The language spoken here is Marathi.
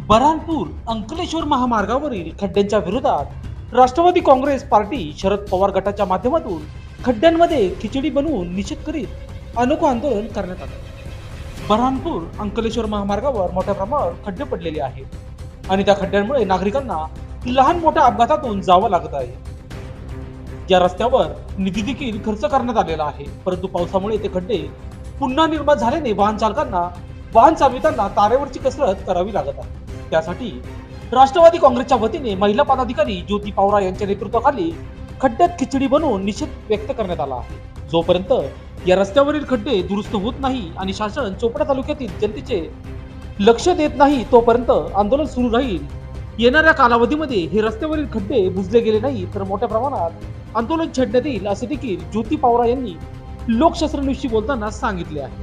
बऱ्हाणपूर अंकलेश्वर महामार्गावरील खड्ड्यांच्या विरोधात राष्ट्रवादी काँग्रेस पार्टी शरद पवार गटाच्या माध्यमातून खड्ड्यांमध्ये खिचडी बनवून निषेध करीत अनोखं आंदोलन करण्यात आलं। बऱ्हाणपूर अंकलेश्वर महामार्गावर मोठ्या प्रमाणात खड्डे पडलेले आहेत आणि त्या खड्ड्यांमुळे नागरिकांना लहान मोठ्या अपघातातून जावं लागत आहे। या रस्त्यावर निधी देखील खर्च करण्यात आलेला आहे, परंतु पावसामुळे ते खड्डे पुन्हा निर्माण झाल्याने वाहन चालवितांना तारेवरची कसरत करावी लागत आहे। त्यासाठी राष्ट्रवादी काँग्रेसच्या वतीने महिला पदाधिकारी ज्योती पवार यांच्या नेतृत्वाखाली खड्ड्यात खिचडी बनवून निषेध व्यक्त करण्यात आला आहे। जोपर्यंत या रस्त्यावरील खड्डे दुरुस्त होत नाही आणि शासन चोपडा तालुक्यातील जनतेचे लक्ष देत नाही तोपर्यंत आंदोलन सुरू राहील। येणाऱ्या कालावधीमध्ये हे रस्त्यावरील खड्डे बुजले गेले नाही तर मोठ्या प्रमाणात आंदोलन छेडण्यात येईल असे देखील ज्योती पवार यांनी लोकशास्त्र न्यूजशी बोलताना सांगितले आहे।